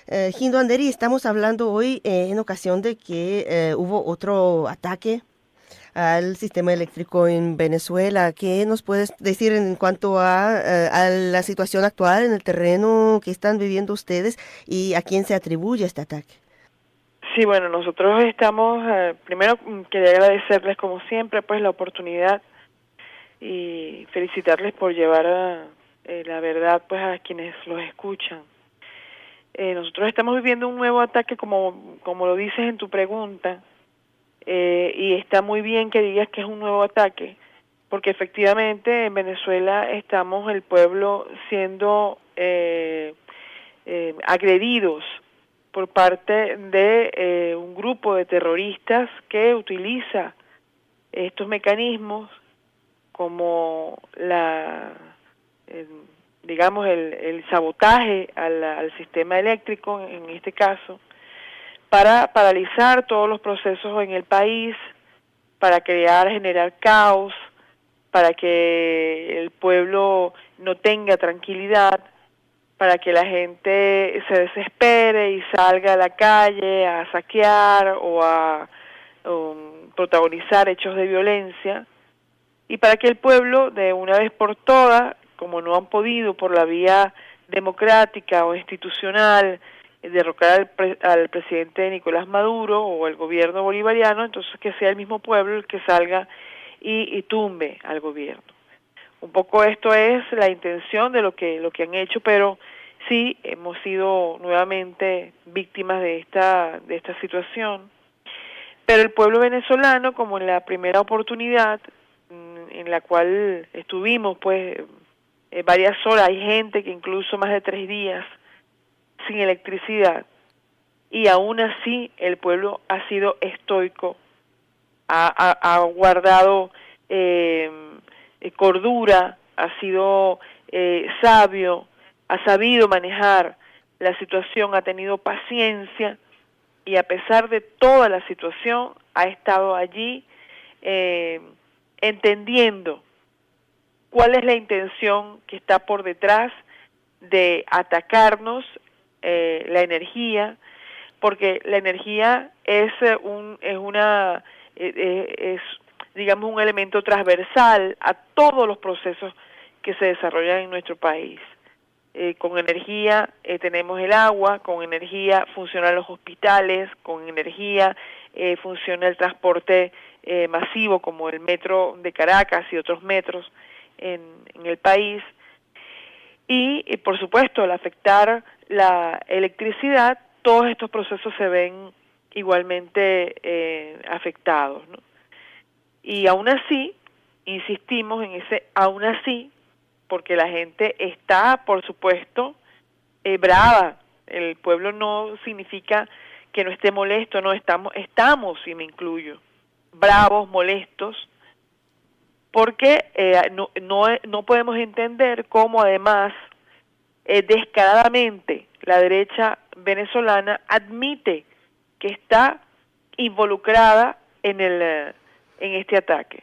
Gindo Anderi, estamos hablando hoy en ocasión de que hubo otro ataque al sistema eléctrico en Venezuela. ¿Qué nos puedes decir en cuanto a la situación actual en el terreno que están viviendo ustedes y a quién se atribuye este ataque? Sí, bueno, nosotros estamos, primero quería agradecerles como siempre pues la oportunidad y felicitarles por llevar la verdad pues a quienes los escuchan. Nosotros estamos viviendo un nuevo ataque como lo dices en tu pregunta, y está muy bien que digas que es un nuevo ataque, porque efectivamente en Venezuela estamos el pueblo siendo agredidos por parte de un grupo de terroristas que utiliza estos mecanismos como digamos el sabotaje al sistema eléctrico, en este caso, para paralizar todos los procesos en el país, para generar caos, para que el pueblo no tenga tranquilidad, para que la gente se desespere y salga a la calle a saquear o a protagonizar hechos de violencia, y para que el pueblo, de una vez por todas, como no han podido por la vía democrática o institucional derrocar al presidente Nicolás Maduro o el gobierno bolivariano, entonces que sea el mismo pueblo el que salga y tumbe al gobierno. Un poco esto es la intención de lo que han hecho, pero sí hemos sido nuevamente víctimas de esta situación. Pero el pueblo venezolano, como en la primera oportunidad en la cual estuvimos pues varias horas, hay gente que incluso más de 3 días sin electricidad, y aún así el pueblo ha sido estoico, ha guardado cordura, ha sido sabio, ha sabido manejar la situación, ha tenido paciencia, y a pesar de toda la situación ha estado allí entendiendo cuál es la intención que está por detrás de atacarnos, la energía, porque la energía es digamos un elemento transversal a todos los procesos que se desarrollan en nuestro país. Con energía tenemos el agua, con energía funcionan los hospitales, con energía funciona el transporte masivo como el metro de Caracas y otros metros en el país. Y por supuesto, al afectar la electricidad, todos estos procesos se ven igualmente afectados, ¿no? Y aún así, insistimos en ese aún así, porque la gente está, por supuesto, brava. El pueblo no significa que no esté molesto, no, estamos, y me incluyo, bravos, molestos, porque no podemos entender cómo además descaradamente la derecha venezolana admite que está involucrada en este ataque.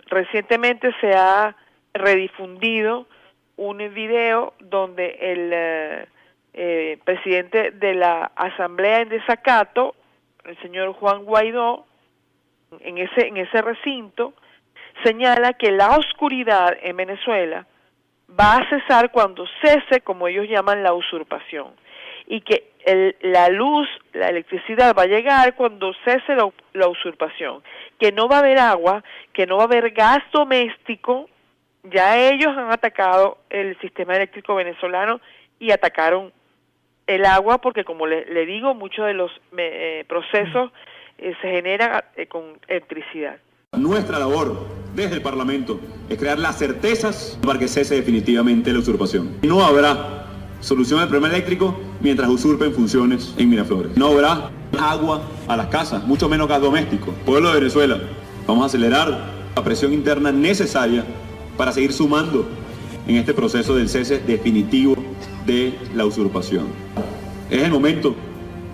Recientemente se ha redifundido un video donde el presidente de la Asamblea en desacato, el señor Juan Guaidó, en ese recinto, señala que la oscuridad en Venezuela va a cesar cuando cese, como ellos llaman, la usurpación, y que la luz, la electricidad va a llegar cuando cese la usurpación, que no va a haber agua, que no va a haber gas doméstico. Ya ellos han atacado el sistema eléctrico venezolano y atacaron el agua, porque como le digo, muchos de los procesos se generan con electricidad. Nuestra labor desde el Parlamento es crear las certezas para que cese definitivamente la usurpación. No habrá solución al problema eléctrico mientras usurpen funciones en Miraflores. No habrá agua a las casas, mucho menos gas doméstico. Pueblo de Venezuela, vamos a acelerar la presión interna necesaria para seguir sumando en este proceso del cese definitivo de la usurpación. Es el momento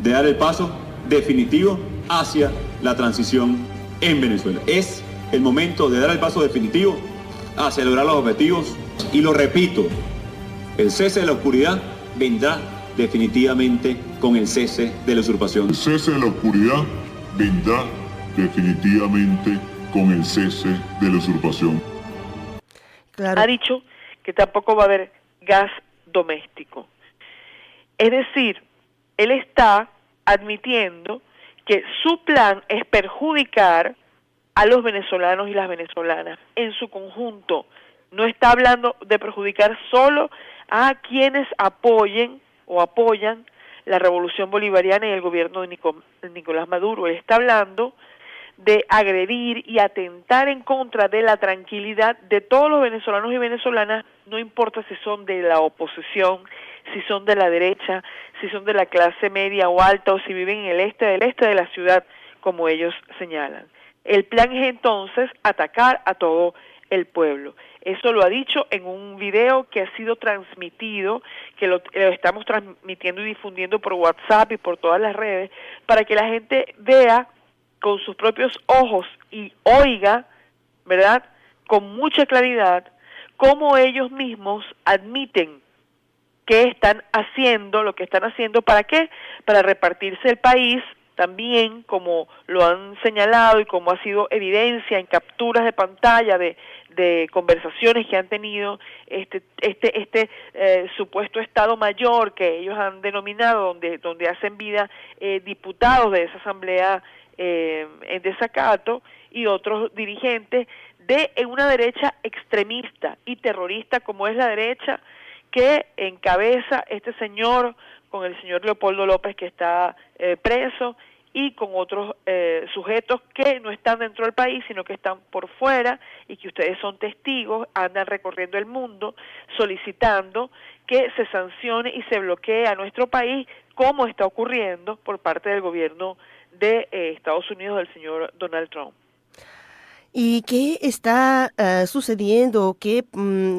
de dar el paso definitivo hacia la transición en Venezuela. Es el momento de dar el paso definitivo hacia lograr los objetivos, y lo repito, el cese de la oscuridad vendrá definitivamente con el cese de la usurpación. El cese de la oscuridad vendrá definitivamente con el cese de la usurpación. Claro. Ha dicho que tampoco va a haber gas doméstico. Es decir, él está admitiendo que su plan es perjudicar a los venezolanos y las venezolanas en su conjunto. No está hablando de perjudicar solo a quienes apoyen o apoyan la revolución bolivariana y el gobierno de Nicolás Maduro. Él está hablando de agredir y atentar en contra de la tranquilidad de todos los venezolanos y venezolanas, no importa si son de la oposición, si son de la derecha, si son de la clase media o alta, o si viven en el este de la ciudad, como ellos señalan. El plan es entonces atacar a todo el pueblo. Eso lo ha dicho en un video que ha sido transmitido, que lo estamos transmitiendo y difundiendo por WhatsApp y por todas las redes, para que la gente vea con sus propios ojos y oiga, ¿verdad?, con mucha claridad, cómo ellos mismos admiten que están haciendo lo que están haciendo. ¿Para qué? Para repartirse el país, también como lo han señalado y como ha sido evidencia en capturas de pantalla de conversaciones que han tenido este supuesto Estado Mayor que ellos han denominado, donde hacen vida diputados de esa asamblea en desacato y otros dirigentes de una derecha extremista y terrorista como es la derecha que encabeza este señor con el señor Leopoldo López, que está preso, y con otros sujetos que no están dentro del país, sino que están por fuera y que ustedes son testigos, andan recorriendo el mundo solicitando que se sancione y se bloquee a nuestro país, como está ocurriendo por parte del gobierno de Estados Unidos del señor Donald Trump. ¿Y qué está sucediendo? ¿Qué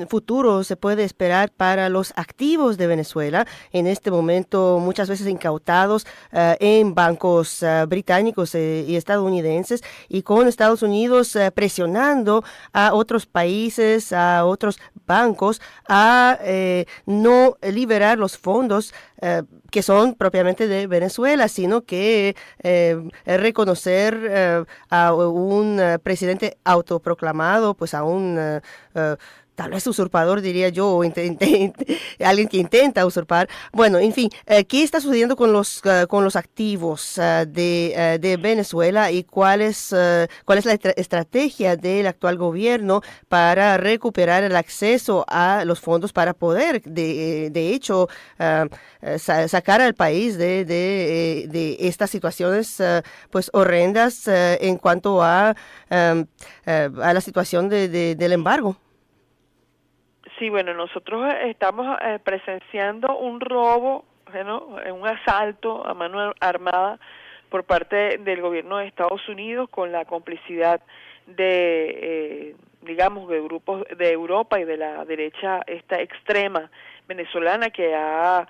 futuro se puede esperar para los activos de Venezuela en este momento, muchas veces incautados en bancos británicos y estadounidenses, y con Estados Unidos presionando a otros países, a otros bancos, a no liberar los fondos que son propiamente de Venezuela, sino que reconocer a un presidente autoproclamado, pues a un tal vez usurpador, diría yo, o alguien que intenta usurpar. Bueno, en fin, ¿qué está sucediendo con los activos de Venezuela y cuál es la estrategia del actual gobierno para recuperar el acceso a los fondos para poder, de hecho, sacar al país de estas situaciones pues horrendas en cuanto a la situación del embargo? Sí, bueno, nosotros estamos presenciando un robo, ¿no?, un asalto a mano armada por parte del gobierno de Estados Unidos con la complicidad de, digamos, de grupos de Europa y de la derecha esta extrema venezolana que ha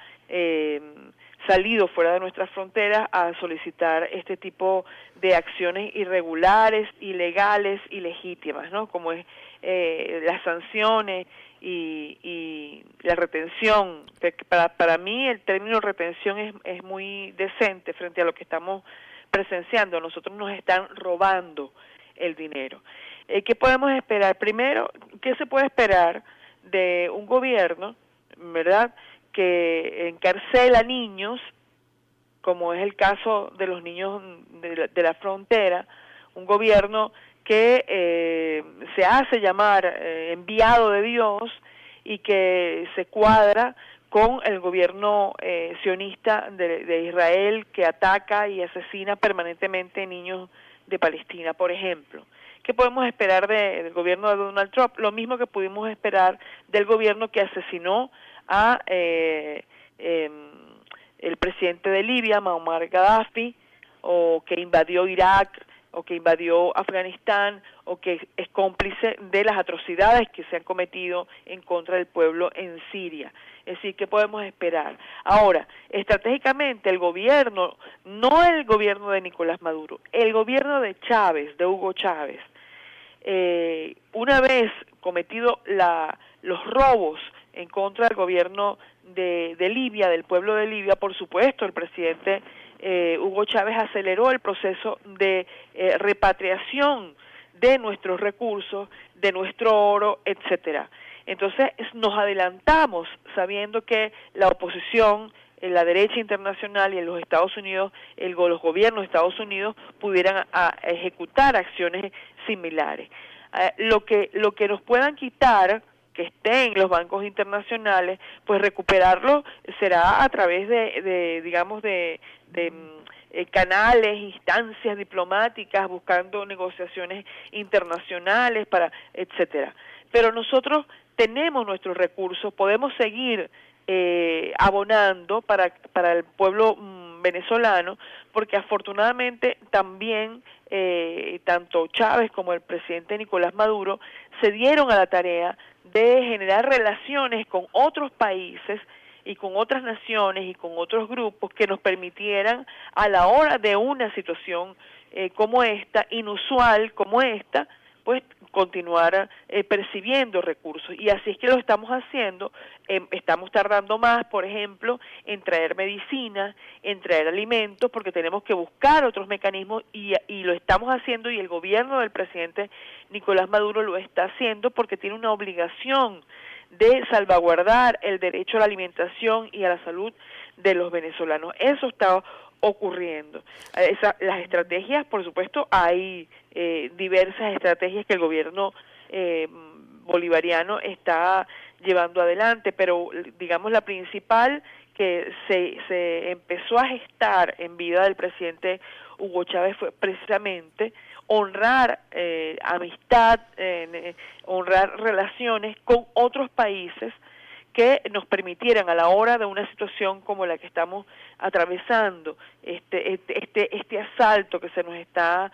salido fuera de nuestras fronteras a solicitar este tipo de acciones irregulares, ilegales, ilegítimas, ¿no?, como es las sanciones y la retención. Para mí el término retención es muy decente frente a lo que estamos presenciando. Nosotros nos están robando el dinero. ¿Qué podemos esperar? Primero, ¿qué se puede esperar de un gobierno, verdad, que encarcela niños, como es el caso de los niños de la frontera, un gobierno que se hace llamar enviado de Dios y que se cuadra con el gobierno sionista de Israel, que ataca y asesina permanentemente niños de Palestina, por ejemplo? ¿Qué podemos esperar del gobierno de Donald Trump? Lo mismo que pudimos esperar del gobierno que asesinó a el presidente de Libia, Muammar Gaddafi, o que invadió Irak, o que invadió Afganistán, o que es cómplice de las atrocidades que se han cometido en contra del pueblo en Siria. Es decir, ¿qué podemos esperar? Ahora, estratégicamente el gobierno, no el gobierno de Nicolás Maduro, el gobierno de Chávez, de Hugo Chávez, una vez cometido los robos en contra del gobierno de Libia, del pueblo de Libia. Por supuesto, el presidente Hugo Chávez aceleró el proceso de repatriación de nuestros recursos, de nuestro oro, etcétera. Entonces nos adelantamos sabiendo que la oposición, la derecha internacional y en los Estados Unidos, los gobiernos de Estados Unidos pudieran ejecutar acciones similares. Lo que nos puedan quitar, que esté en los bancos internacionales, pues recuperarlo será a través de canales, instancias diplomáticas, buscando negociaciones internacionales, etcétera. Pero nosotros tenemos nuestros recursos, podemos seguir abonando para el pueblo venezolano, porque afortunadamente también tanto Chávez como el presidente Nicolás Maduro se dieron a la tarea de generar relaciones con otros países y con otras naciones y con otros grupos que nos permitieran, a la hora de una situación como esta, inusual como esta, pues continuar percibiendo recursos. Y así es que lo estamos haciendo. Estamos tardando más, por ejemplo, en traer medicinas, en traer alimentos, porque tenemos que buscar otros mecanismos y lo estamos haciendo, y el gobierno del presidente Nicolás Maduro lo está haciendo porque tiene una obligación de salvaguardar el derecho a la alimentación y a la salud de los venezolanos. Eso está ocurriendo. Las estrategias, por supuesto, hay diversas estrategias que el gobierno bolivariano está llevando adelante, pero digamos la principal que se empezó a gestar en vida del presidente Hugo Chávez fue precisamente honrar amistad, honrar relaciones con otros países que nos permitieran, a la hora de una situación como la que estamos atravesando, este asalto que se nos está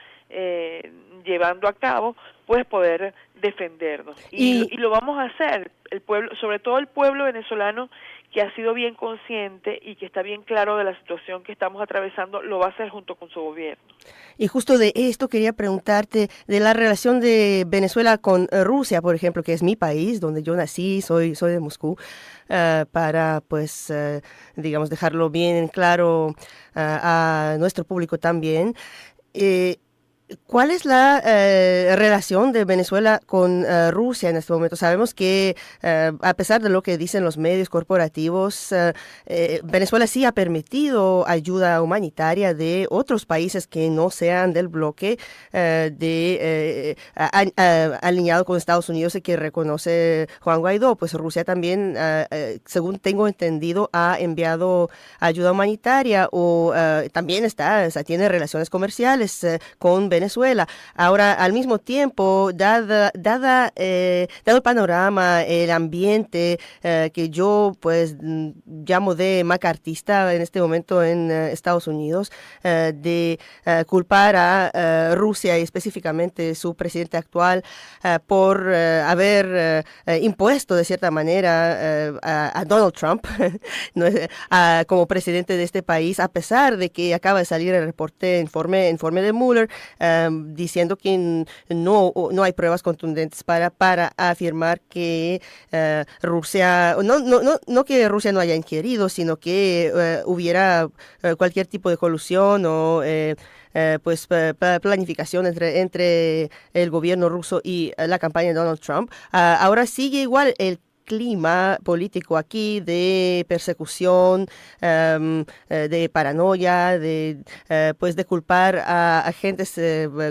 llevando a cabo, pues poder defendernos. Y lo vamos a hacer, el pueblo, sobre todo el pueblo venezolano, que ha sido bien consciente y que está bien claro de la situación que estamos atravesando, lo va a hacer junto con su gobierno. Y justo de esto quería preguntarte, de la relación de Venezuela con Rusia, por ejemplo, que es mi país, donde yo nací, soy de Moscú, para, pues, digamos, dejarlo bien en claro a nuestro público también. ¿Cuál es la relación de Venezuela con Rusia en este momento? Sabemos que a pesar de lo que dicen los medios corporativos, Venezuela sí ha permitido ayuda humanitaria de otros países que no sean del bloque alineado con Estados Unidos y que reconoce Juan Guaidó. Pues Rusia también, según tengo entendido, ha enviado ayuda humanitaria o también tiene relaciones comerciales con Venezuela. Ahora, al mismo tiempo, dado el panorama, el ambiente que yo pues llamo de macartista en este momento en Estados Unidos, de culpar a Rusia y específicamente su presidente actual por haber impuesto de cierta manera a Donald Trump como presidente de este país, a pesar de que acaba de salir el informe de Mueller, diciendo que no hay pruebas contundentes para afirmar que Rusia, no que Rusia no haya inquirido, sino que hubiera cualquier tipo de colusión o pues planificación entre el gobierno ruso y la campaña de Donald Trump. Ahora sigue igual el clima político aquí de persecución, de paranoia, pues de culpar a agentes,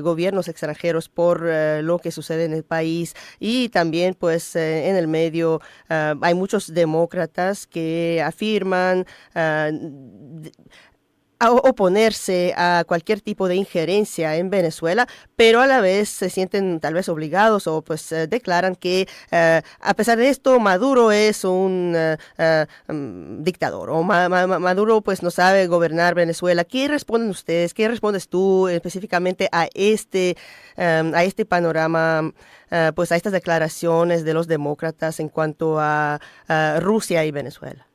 gobiernos extranjeros por lo que sucede en el país, y también pues en el medio hay muchos demócratas que afirman a oponerse a cualquier tipo de injerencia en Venezuela, pero a la vez se sienten tal vez obligados o pues declaran que a pesar de esto Maduro es un dictador o Maduro pues no sabe gobernar Venezuela. ¿Qué responden ustedes? ¿Qué respondes tú específicamente a este panorama, pues a estas declaraciones de los demócratas en cuanto a Rusia y Venezuela?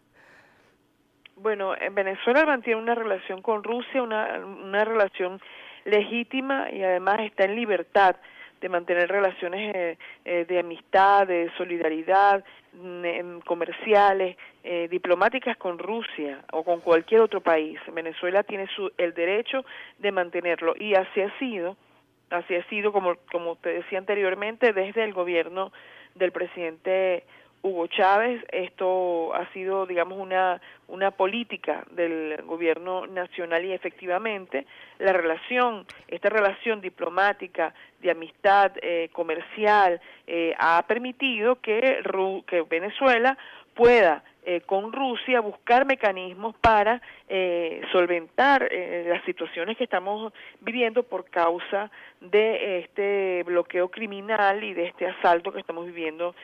Bueno, en Venezuela mantiene una relación con Rusia, una relación legítima, y además está en libertad de mantener relaciones de amistad, de solidaridad, comerciales, diplomáticas con Rusia o con cualquier otro país. Venezuela tiene el derecho de mantenerlo, y así ha sido como te decía anteriormente, desde el gobierno del presidente Hugo Chávez. Esto ha sido, digamos, una política del gobierno nacional, y efectivamente esta relación diplomática, de amistad, comercial, ha permitido que Venezuela pueda con Rusia buscar mecanismos para solventar las situaciones que estamos viviendo por causa de este bloqueo criminal y de este asalto que estamos viviendo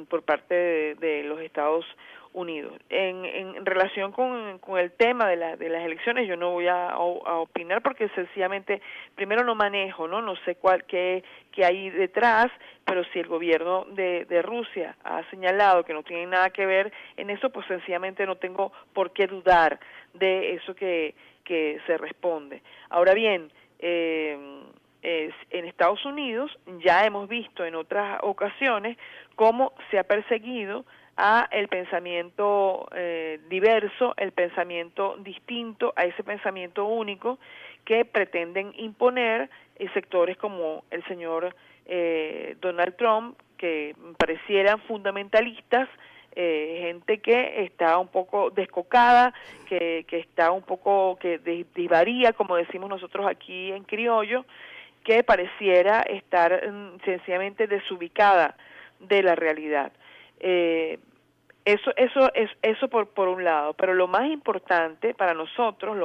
por parte de los Estados Unidos. En relación con el tema de las elecciones, yo no voy a opinar, porque sencillamente, primero, no manejo, no sé qué hay detrás, pero si el gobierno de Rusia ha señalado que no tiene nada que ver en eso, pues sencillamente no tengo por qué dudar de eso que se responde. Ahora bien, en Estados Unidos ya hemos visto en otras ocasiones cómo se ha perseguido a el pensamiento diverso, el pensamiento distinto, a ese pensamiento único que pretenden imponer sectores como el señor Donald Trump, que parecieran fundamentalistas, gente que está un poco descocada, que está un poco, que divaría, como decimos nosotros aquí en criollo, que pareciera estar sencillamente desubicada de la realidad. Eso por un lado, pero lo más importante para nosotros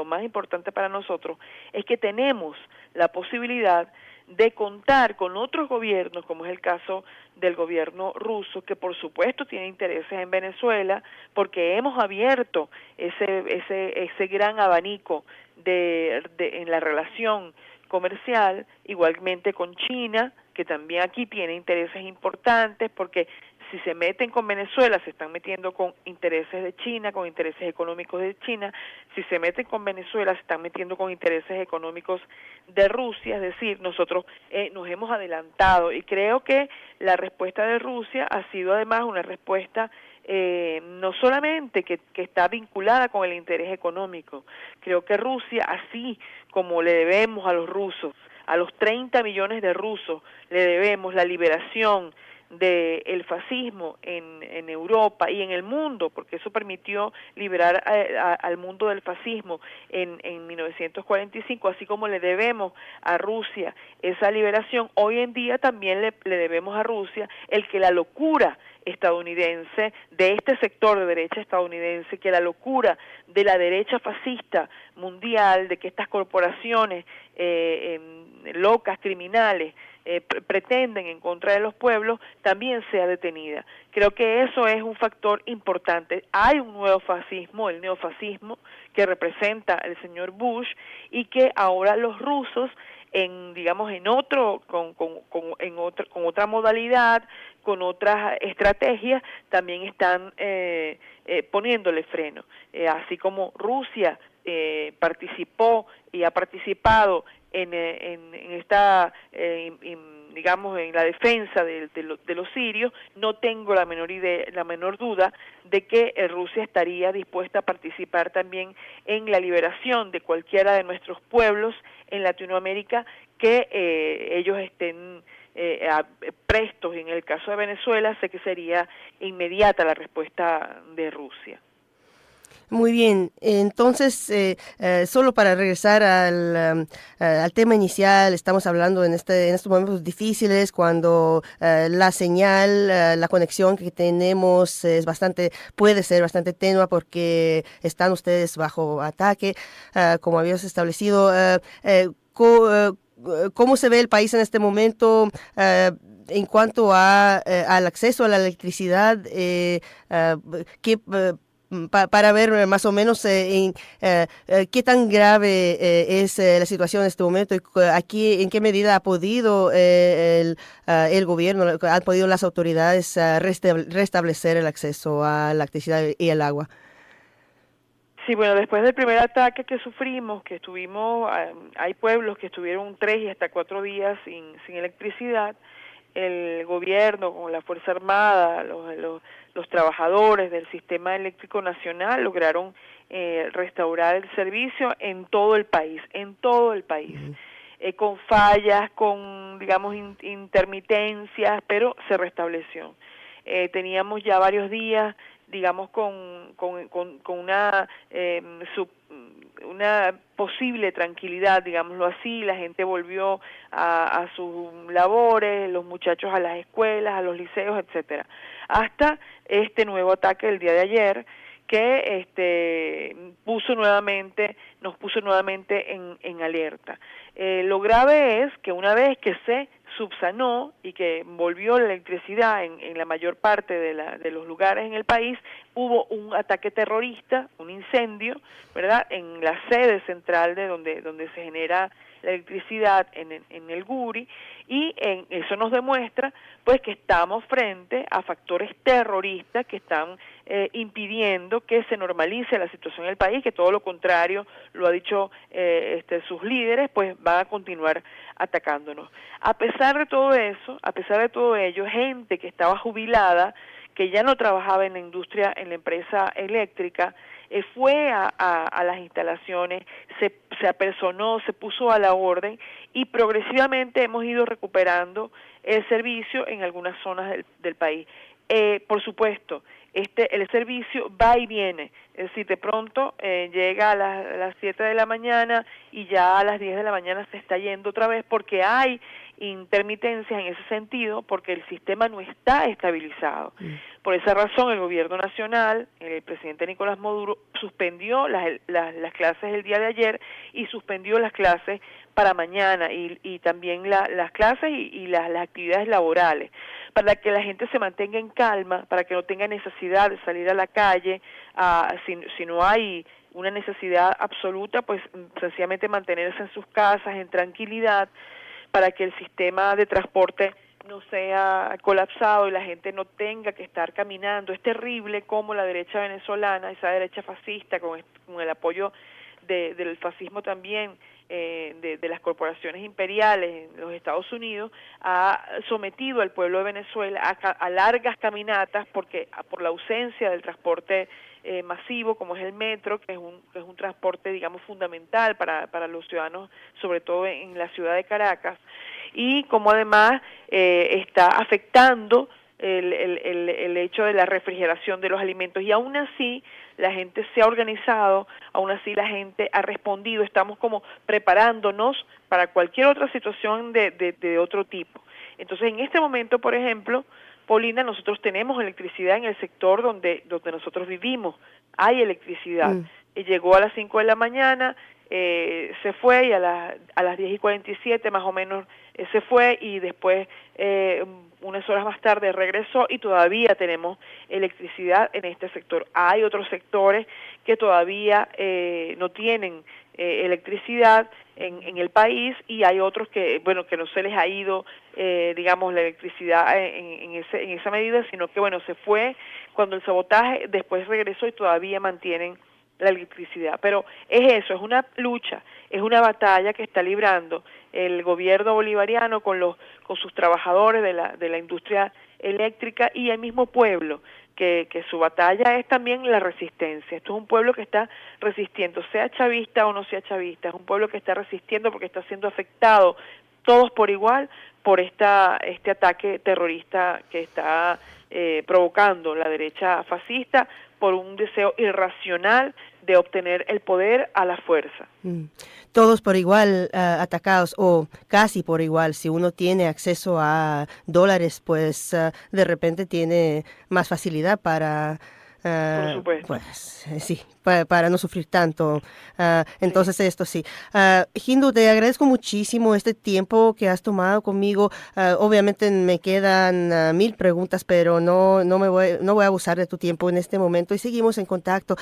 es que tenemos la posibilidad de contar con otros gobiernos, como es el caso del gobierno ruso, que por supuesto tiene intereses en Venezuela, porque hemos abierto ese gran abanico en la relación comercial, igualmente con China, que también aquí tiene intereses importantes, porque si se meten con Venezuela, se están metiendo con intereses de China, con intereses económicos de China. Si se meten con Venezuela, se están metiendo con intereses económicos de Rusia. Es decir, nosotros nos hemos adelantado, y creo que la respuesta de Rusia ha sido además una respuesta no solamente que está vinculada con el interés económico. Creo que Rusia, así como le debemos a los rusos, a los 30 millones de rusos, le debemos la liberación del fascismo en Europa y en el mundo, porque eso permitió liberar al mundo del fascismo en 1945, así como le debemos a Rusia esa liberación. Hoy en día también le debemos a Rusia el que la locura estadounidense, de este sector de derecha estadounidense, que la locura de la derecha fascista mundial, de que estas corporaciones locas, criminales, pretenden en contra de los pueblos, también sea detenida. Creo que eso es un factor importante. Hay un nuevo fascismo, el neofascismo, que representa el señor Bush, y que ahora los rusos, con otra modalidad, con otras estrategias, también están poniéndole freno. Así como Rusia participó y ha participado en esta, en la defensa de los sirios, no tengo la menor duda de que Rusia estaría dispuesta a participar también en la liberación de cualquiera de nuestros pueblos en Latinoamérica que ellos estén prestos. En el caso de Venezuela, sé que sería inmediata la respuesta de Rusia. Muy bien, entonces, solo para regresar al tema inicial, estamos hablando en estos momentos difíciles, cuando la señal, la conexión que tenemos puede ser bastante tenue, porque están ustedes bajo ataque, como habíamos establecido. ¿Cómo se ve el país en este momento en cuanto al acceso a la electricidad? Para ver más o menos qué tan grave es la situación en este momento, y aquí en qué medida ha podido el gobierno, han podido las autoridades restablecer el acceso a la electricidad y el agua. Sí, bueno, después del primer ataque que sufrimos, que estuvimos, hay pueblos que estuvieron 3 y hasta 4 días sin electricidad. El gobierno con la Fuerza Armada, los trabajadores del Sistema Eléctrico Nacional lograron restaurar el servicio en todo el país, con fallas, con, digamos, intermitencias, pero se restableció. Teníamos ya varios días, digamos, con una posible tranquilidad, digámoslo así. La gente volvió a sus labores, los muchachos a las escuelas, a los liceos, etcétera, hasta este nuevo ataque del día de ayer, que nos puso nuevamente en alerta. Lo grave es que una vez que se subsanó y que volvió la electricidad en la mayor parte de los lugares en el país, hubo un ataque terrorista, un incendio, ¿verdad?, en la sede central de donde se genera la electricidad en el Guri, y eso nos demuestra pues que estamos frente a factores terroristas que están impidiendo que se normalice la situación en el país, que todo lo contrario, lo ha dicho sus líderes, pues van a continuar atacándonos. A pesar de todo eso, a pesar de todo ello, gente que estaba jubilada, que ya no trabajaba en la industria, en la empresa eléctrica, fue a las instalaciones, se apersonó, se puso a la orden, y progresivamente hemos ido recuperando el servicio en algunas zonas del país. Por supuesto, el servicio va y viene, es decir, de pronto llega a las 7 de la mañana y ya a las 10 de la mañana se está yendo otra vez, porque hay intermitencias en ese sentido, porque el sistema no está estabilizado. Por esa razón, el gobierno nacional, el presidente Nicolás Maduro, suspendió las clases el día de ayer y suspendió las clases para mañana, y también las clases y las actividades laborales, para que la gente se mantenga en calma, para que no tenga necesidad de salir a la calle, si no hay una necesidad absoluta, pues sencillamente mantenerse en sus casas, en tranquilidad, para que el sistema de transporte no sea colapsado y la gente no tenga que estar caminando. Es terrible cómo la derecha venezolana, esa derecha fascista, con el apoyo del fascismo también, de las corporaciones imperiales en los Estados Unidos, ha sometido al pueblo de Venezuela a largas caminatas por la ausencia del transporte masivo, como es el metro, que es un transporte, digamos, fundamental para los ciudadanos, sobre todo en la ciudad de Caracas, y como además está afectando el hecho de la refrigeración de los alimentos. Y aún así la gente se ha organizado, aún así la gente ha respondido. Estamos como preparándonos para cualquier otra situación de otro tipo. Entonces, en este momento, por ejemplo, Paulina, nosotros tenemos electricidad en el sector donde nosotros vivimos. Hay electricidad. Llegó a las 5 de la mañana, se fue, y a las 10:47 más o menos se fue, y después unas horas más tarde regresó, y todavía tenemos electricidad en este sector. Hay otros sectores que todavía no tienen electricidad en el país, y hay otros que no se les ha ido digamos la electricidad en esa medida, sino que se fue cuando el sabotaje, después regresó y todavía mantienen la electricidad. Pero es eso, es una lucha, es una batalla que está librando el gobierno bolivariano con sus trabajadores de la industria eléctrica y el mismo pueblo, que su batalla es también la resistencia. Esto es un pueblo que está resistiendo, sea chavista o no sea chavista, es un pueblo que está resistiendo porque está siendo afectado todos por igual por este ataque terrorista que está provocando la derecha fascista, por un deseo irracional de obtener el poder a la fuerza. Todos por igual atacados, o casi por igual. Si uno tiene acceso a dólares, pues de repente tiene más facilidad para... por supuesto. Pues sí, para no sufrir tanto. Entonces sí. Esto sí. Hindu, te agradezco muchísimo este tiempo que has tomado conmigo. Obviamente me quedan 1000 preguntas, pero no voy a abusar de tu tiempo en este momento, y seguimos en contacto.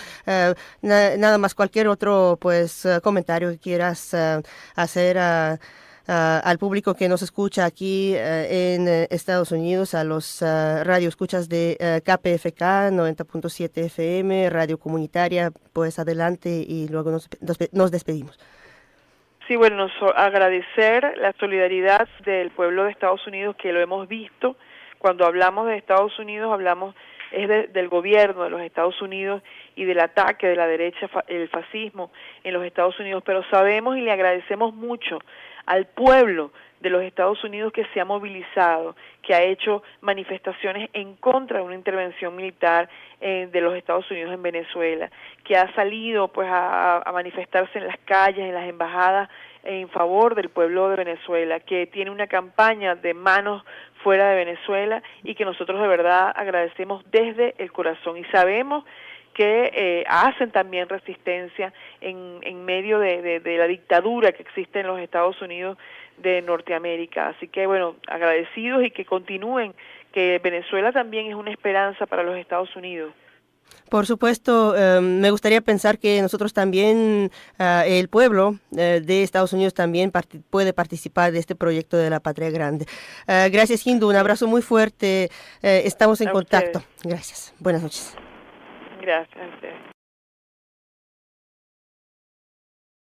Nada más, cualquier otro comentario que quieras hacer al público que nos escucha aquí en Estados Unidos, a los radioescuchas de KPFK 90.7 FM, Radio Comunitaria, pues adelante y luego nos despedimos. Sí, bueno, agradecer la solidaridad del pueblo de Estados Unidos, que lo hemos visto. Cuando hablamos de Estados Unidos, hablamos del gobierno de los Estados Unidos y del ataque de la derecha, el fascismo en los Estados Unidos, pero sabemos y le agradecemos mucho al pueblo de los Estados Unidos que se ha movilizado, que ha hecho manifestaciones en contra de una intervención militar de los Estados Unidos en Venezuela, que ha salido pues a manifestarse en las calles, en las embajadas en favor del pueblo de Venezuela, que tiene una campaña de manos fuera de Venezuela y que nosotros de verdad agradecemos desde el corazón y sabemos que hacen también resistencia en medio de la dictadura que existe en los Estados Unidos de Norteamérica. Así que, bueno, agradecidos y que continúen, que Venezuela también es una esperanza para los Estados Unidos. Por supuesto, me gustaría pensar que nosotros también, el pueblo de Estados Unidos también puede participar de este proyecto de la Patria Grande. Gracias, Hindu, un abrazo muy fuerte, estamos en contacto. Gracias, buenas noches. Gracias a ustedes.